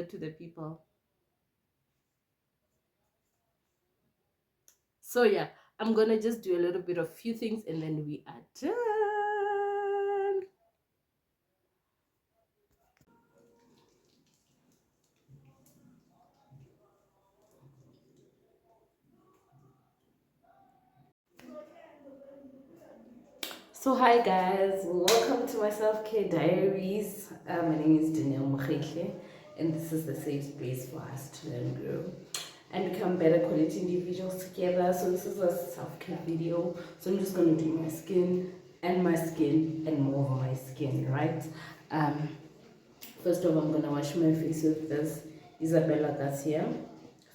to the people. So yeah, I'm gonna just do a little bit of few things and then we are done. So hi guys, welcome to my self-care diaries. My name is Danielle Mukhehle, and this is the safe space for us to learn, grow, and become better quality individuals together. So this is a self-care video. So I'm just gonna do my skin and more of my skin, right? First of all, I'm gonna wash my face with this Isabella Garcia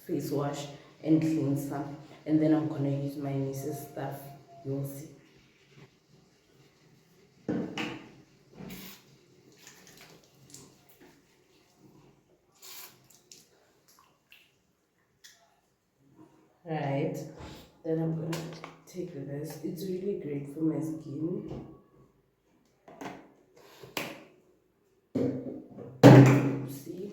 face wash and cleanser, and then I'm gonna use my niece's stuff. You'll see. Right, then I'm gonna take this. It's really great for my skin. See,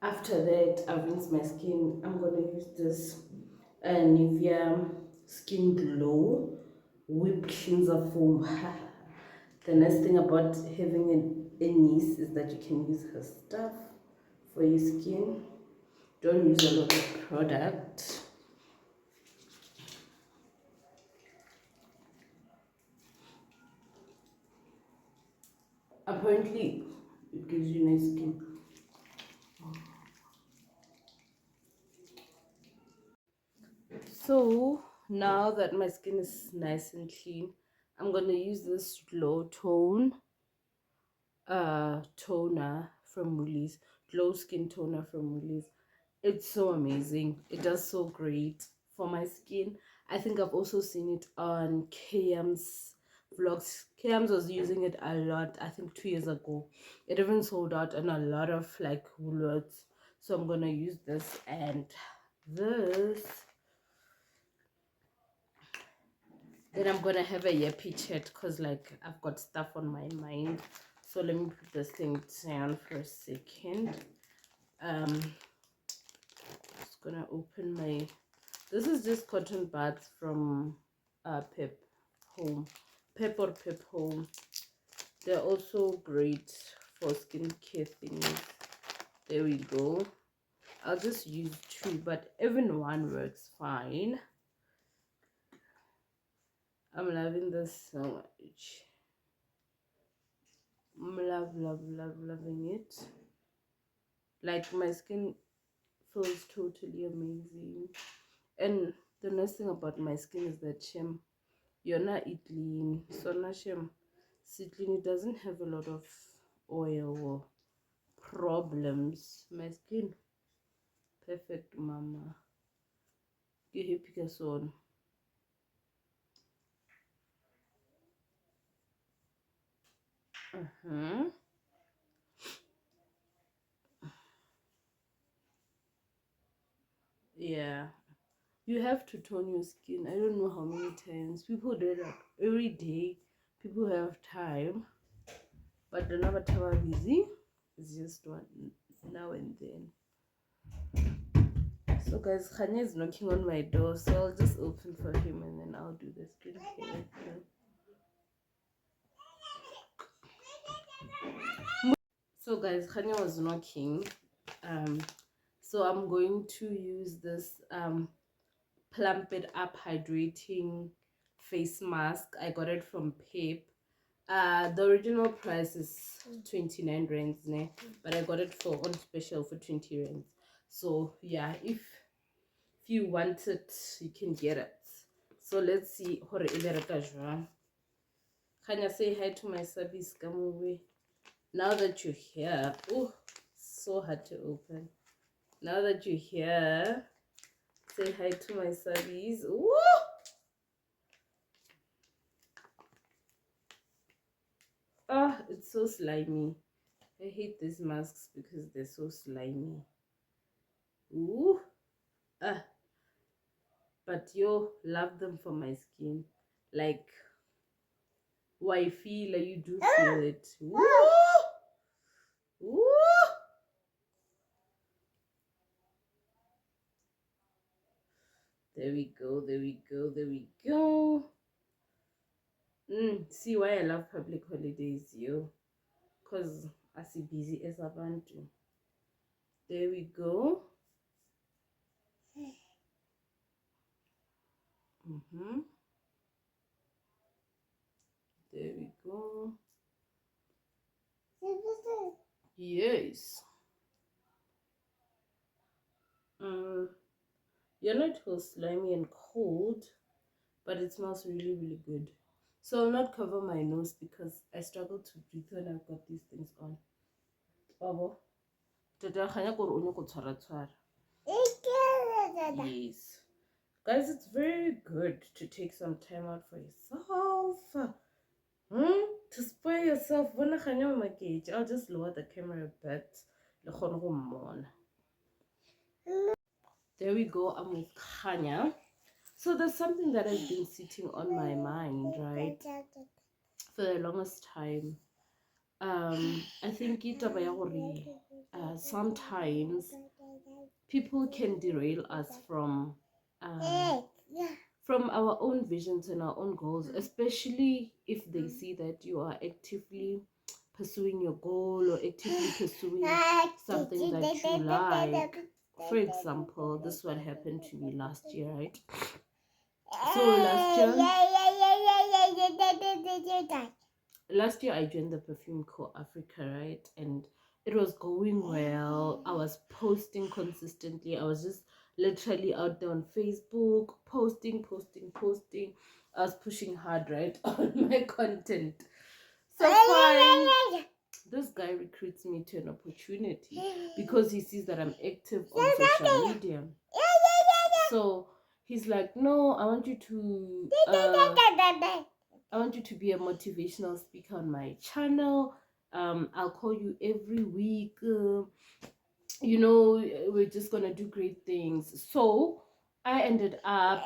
after that I rinse my skin. I'm gonna use this Nivea Skin Glow Whip Cleanser Foam. The nice thing about having a niece is that you can use her stuff for your skin. Don't use a lot of product. Apparently it gives you nice skin. So now that my skin is nice and clean, I'm gonna use this glow tone toner from Woolies, glow skin toner from Woolies. It's so amazing. It does so great for my skin. I think I've also seen it on KM's vlogs. KM's was using it a lot, I think 2 years ago. It even sold out in a lot of like Woolworths. So I'm gonna use this and this. Then I'm gonna have a yappy chat because like I've got stuff on my mind. So let me put this thing down for a second. Just gonna open my, this is just cotton buds from Pep Home. Pep or Pep Home. They're also great for skincare things. There we go. I'll just use two, but even one works fine. I'm loving this so much. Loving it. Like my skin feels totally amazing. And the nice thing about my skin is that you're not eating so not clean. It doesn't have a lot of oil or problems. My skin perfect, mama. You happy person. Yeah, you have to tone your skin. I don't know how many times people do that every day. People have time, but the number time busy. It's just one now and then. So guys, Khanya is knocking on my door, so I'll just open for him and then I'll do the skincare. So guys, Khanya was knocking. So I'm going to use this Plump It Up hydrating face mask. I got it from Pep. The original price is 29 rands, ne? But I got it for on special for 20 rands. So yeah, if you want it, you can get it. So let's see how it is. Can I say hi to my subbies? Come away. Now that you're here, oh, so hard to open. Now that you're here, say hi to my subbies. Woo! Ah, it's so slimy. I hate these masks because they're so slimy. Ooh. But yo, love them for my skin. Like, why feel like you do feel it. Ooh. Ooh. There we go, there we go, there we go. See why I love public holidays, yo. Because I see busy as abantu. There we go. There we go. Yes. You're not all slimy and cold, but it smells really, really good. So I'll not cover my nose because I struggle to breathe when I've got these things on. Babo. Yes. Guys, it's very good to take some time out for yourself. To spare yourself. I'll just lower the camera a bit. There we go. I'm with Kanya. So there's something that has been sitting on my mind, right? For the longest time. I think sometimes people can derail us from our own visions and our own goals, especially if they see that you are actively pursuing your goal or actively pursuing something that you like. For example, this is what happened to me last year, right? So last year I joined the Perfume Co Africa, right? And it was going well. I was posting consistently. I was just literally out there on Facebook, posting. I was pushing hard, right, on my content. So fine. This guy recruits me to an opportunity because he sees that I'm active on social media. So he's like, no, I want you to be a motivational speaker on my channel. I'll call you every week. We're just gonna do great things. So I ended up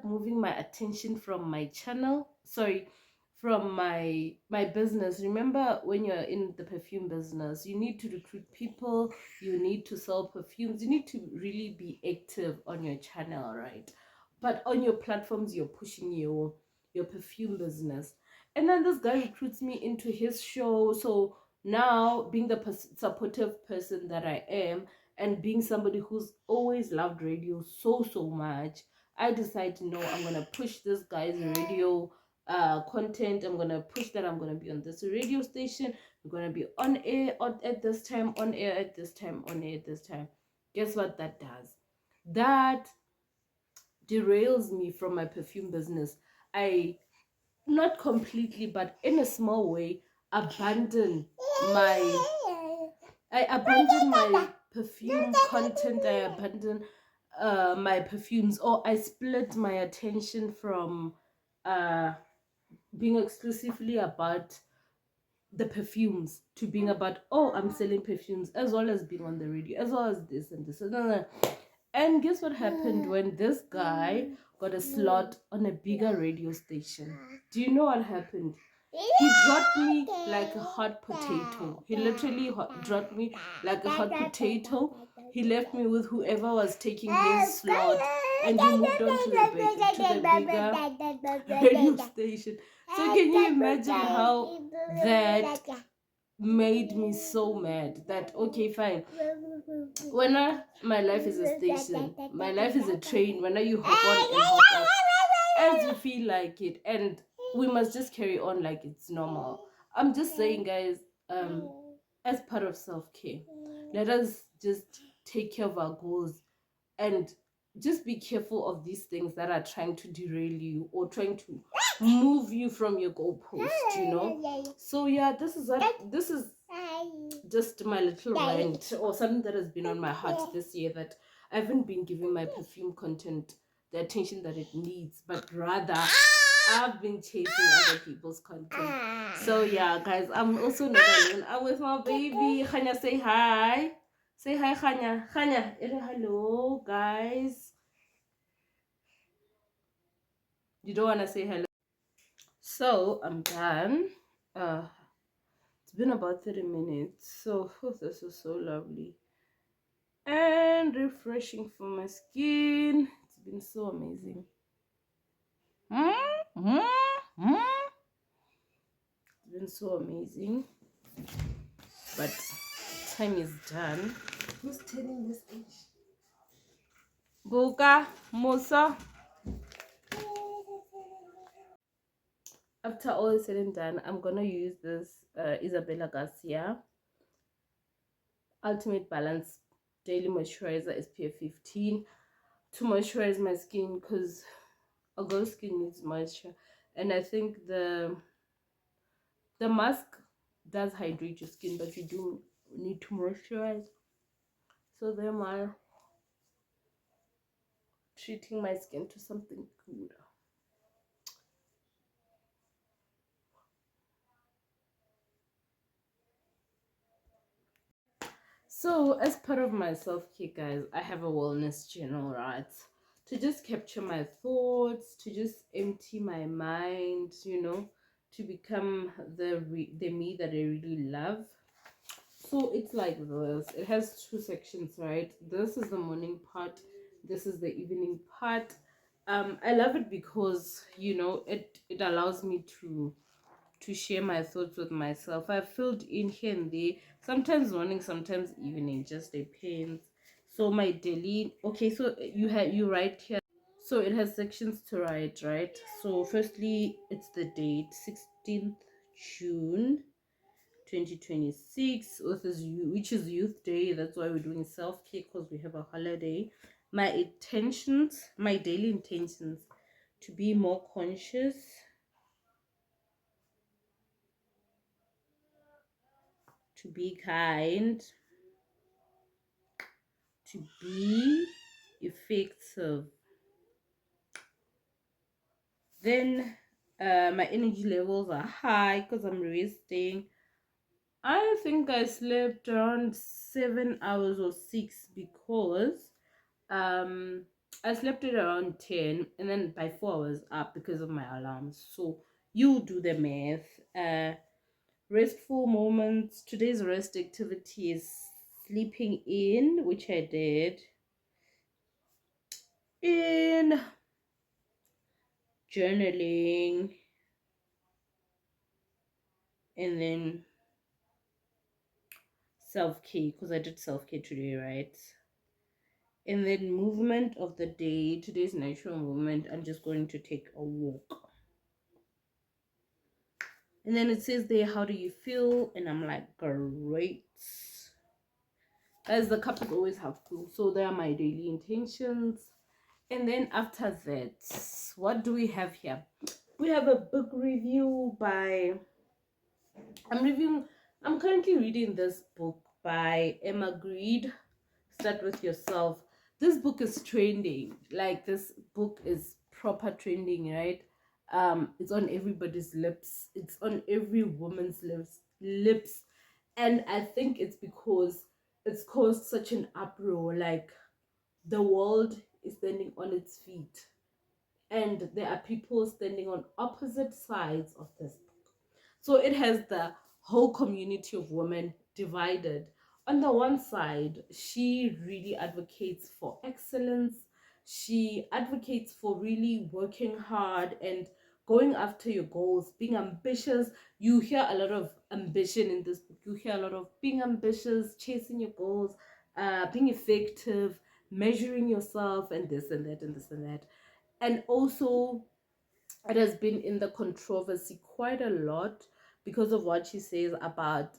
moving my attention from my channel. Sorry, from my business. Remember, when you're in the perfume business, you need to recruit people, you need to sell perfumes, you need to really be active on your channel, right? But on your platforms, you're pushing your perfume business. And then this guy recruits me into his show. So now, being the supportive person that I am, and being somebody who's always loved radio so much, I decide, no, I'm gonna push this guy's radio content. I'm gonna push that I'm gonna be on this radio station. We're gonna be on air at this time, on air at this time, on air at this time. Guess what that does? That derails me from my perfume business. I, not completely, but in a small way, abandon my perfume content. I abandon my perfumes, or I split my attention from being exclusively about the perfumes to being about, oh, I'm selling perfumes, as well as being on the radio, as well as this and this. And guess what happened when this guy got a slot on a bigger radio station? Do you know what happened? He dropped me like a hot potato. He literally dropped me like a hot potato. He left me with whoever was taking his slot, and he moved on to the bigger radio station. So can you imagine how that made me so mad? That, okay, fine, when my life is a station, my life is a train. When you hop on and hop off as you feel like it, and we must just carry on like it's normal. I'm just saying, guys, as part of self-care, let us just take care of our goals and just be careful of these things that are trying to derail you or trying to move you from your goalpost. So yeah, this is just my little rant, or something that has been on my heart this year, that I haven't been giving my perfume content the attention that it needs, but rather I've been chasing other people's content. So yeah, guys, I'm also not alone. I'm with my baby. Khanya, say hi. Say hi, Khanya. Khanya, hello, guys. You don't want to say hello? So I'm done. It's been about 30 minutes. So this is so lovely and refreshing for my skin. It's been so amazing. It's been so amazing. But time is done. Who's telling this age? Boka, Musa. After all is said and done, I'm gonna use this Isabella Garcia Ultimate Balance Daily Moisturizer SPF 15 to moisturize my skin because a girl skin needs moisture, and I think the mask does hydrate your skin, but you do need to moisturize. So then I'm treating my skin to something good. So, as part of my self-care, guys, I have a wellness journal, right? To just capture my thoughts, to just empty my mind, to become the me that I really love. So it's like this. It has two sections, right? This is the morning part. This is the evening part. I love it because it allows me to share my thoughts with myself. I filled in here and there, sometimes morning, sometimes evening, just depends. So my daily, okay, so you write here. So it has sections to write, right? So firstly, it's the date, 16th June 2026, which is Youth Day. That's why we're doing self-care, because we have a holiday. My intentions, my daily intentions: to be more conscious, to be kind, to be effective. Then my energy levels are high because I'm resting. I think I slept around 7 hours or 6, because um I slept at around 10, and then by 4 I was up because of my alarms. So you do the math. Restful moments. Today's rest activity is sleeping in, which I did, in journaling, and then self-care, because I did self-care today, right? And then movement of the day. Today's natural movement. I'm just going to take a walk. And then it says there, how do you feel? And I'm like, great. As the cup is always half full. So there are my daily intentions. And then after that, what do we have here? We have a book review by I'm currently reading this book by Emma Greede, Start With Yourself. This book is trending. Like, this book is proper trending, right? It's on everybody's lips. It's on every woman's lips. And I think it's because it's caused such an uproar. Like, the world is standing on its feet, and there are people standing on opposite sides of this. So it has the whole community of women divided. On the one side, she really advocates for excellence. She advocates for really working hard and going after your goals, being ambitious. You hear a lot of ambition in this book. You hear a lot of being ambitious, chasing your goals, being effective, measuring yourself, and this and that and this and that. And also, it has been in the controversy quite a lot because of what she says about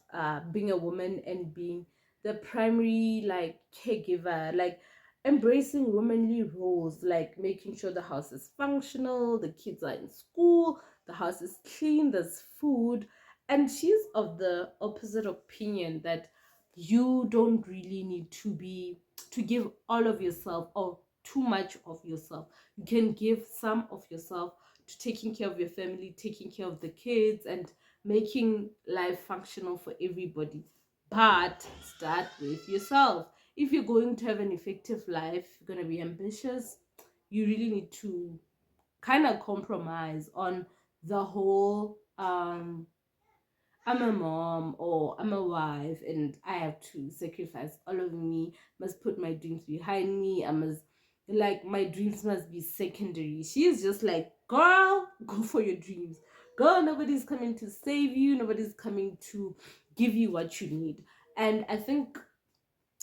being a woman and being the primary, like, caregiver, like embracing womanly roles, like making sure the house is functional, the kids are in school, the house is clean, there's food. And she's of the opposite opinion, that you don't really need to give all of yourself or too much of yourself. You can give some of yourself to taking care of your family, taking care of the kids, and making life functional for everybody. But start with yourself. If you're going to have an effective life, you're going to be ambitious, you really need to kind of compromise on the whole I'm a mom or I'm a wife and I have to sacrifice all of me, must put my dreams behind me. I must, like, my dreams must be secondary. She's just like, girl, go for your dreams. Girl, nobody's coming to save you, nobody's coming to give you what you need. And I think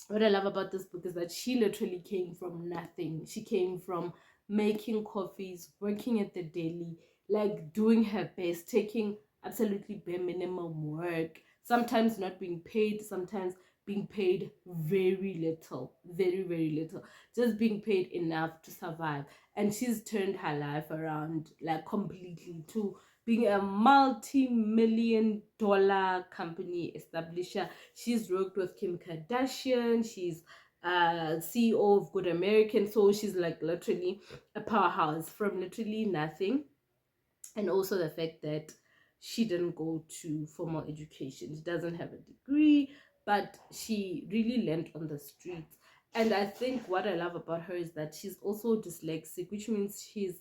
what I love about this book is that she literally came from nothing. She came from making coffees, working at the deli, like doing her best, taking absolutely bare minimum work, sometimes not being paid, sometimes being paid very little, very, very little, just being paid enough to survive. And she's turned her life around, like, completely, to being a multi-million dollar company establisher. She's worked with Kim Kardashian. She's CEO of Good American. So she's like literally a powerhouse from literally nothing. And also the fact that she didn't go to formal education. She doesn't have a degree, but she really learned on the streets. And I think what I love about her is that she's also dyslexic, which means she's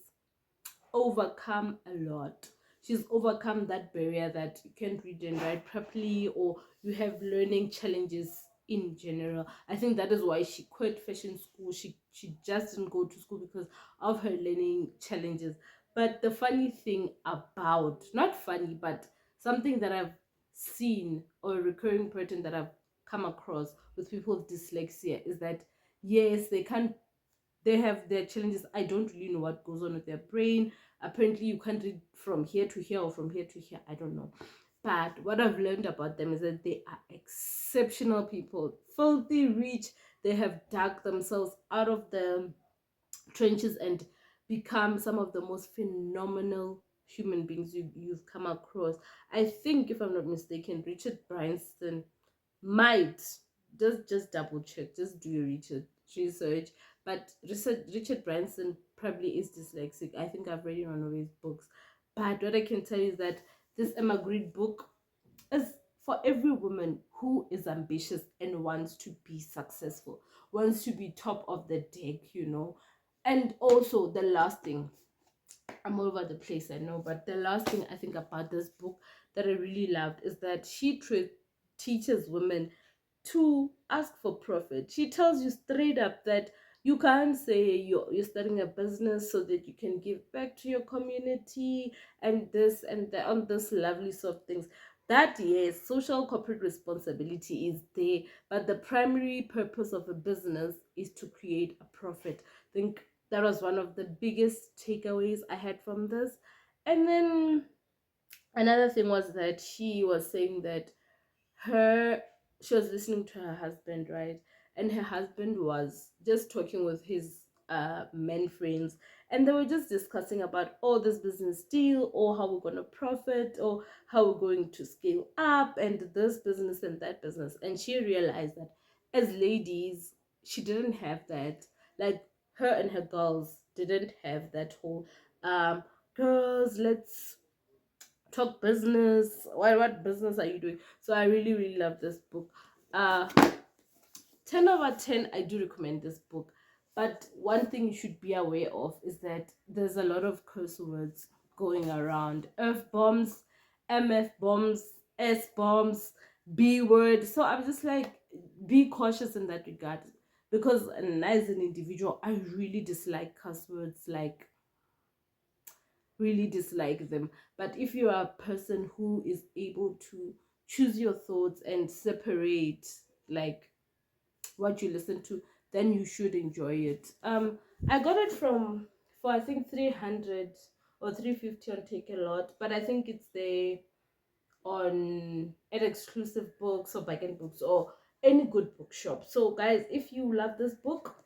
overcome a lot. She's overcome that barrier that you can't read and write properly, or you have learning challenges in general. I think that is why she quit fashion school. She just didn't go to school because of her learning challenges. But the funny thing about, not funny, but something that I've seen, or a recurring pattern that I've come across with people with dyslexia, is that yes, they have their challenges. I don't really know what goes on with their brain. Apparently you can't read from here to here or from here to here, I don't know. But what I've learned about them is that they are exceptional people, filthy rich. They have dug themselves out of the trenches and become some of the most phenomenal human beings you've come across. I think, if I'm not mistaken, Richard Branson might, just double check, just do your research. But Richard Branson probably is dyslexic. I think I've read one of his books. But what I can tell you is that this Emma Greede book is for every woman who is ambitious and wants to be successful, wants to be top of the deck. And also, the last thing, I'm all over the place, I know, but the last thing I think about this book that I really loved is that she teaches women to ask for profit. She tells you straight up that you can't say you're starting a business so that you can give back to your community and this and that, on this lovely sort of things. That, yes, social corporate responsibility is there, but the primary purpose of a business is to create a profit. I think that was one of the biggest takeaways I had from this. And then another thing was that she was saying that her she was listening to her husband, right? And her husband was just talking with his men friends, and they were just discussing about, oh, this business deal, or how we're going to profit, or how we're going to scale up, and this business and that business. And she realized that as ladies, she didn't have that. Like, her and her girls didn't have that whole girls, let's talk business. What business are you doing? So I really, really love this book. 10 over 10, I do recommend this book. But one thing you should be aware of is that there's a lot of curse words going around: F bombs, MF bombs, S bombs, B word. So I'm just like, be cautious in that regard, because as an individual, I really dislike curse words, like really dislike them. But if you are a person who is able to choose your thoughts and separate, like, what you listen to, then you should enjoy it. I got it from, for I think 300 or 350 on Take a Lot, but I think it's there on at exclusive books or Back Books or any good bookshop. So guys, if you love this book,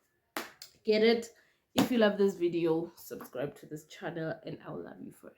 get it. If you love this video, subscribe to this channel, and I'll love you forever.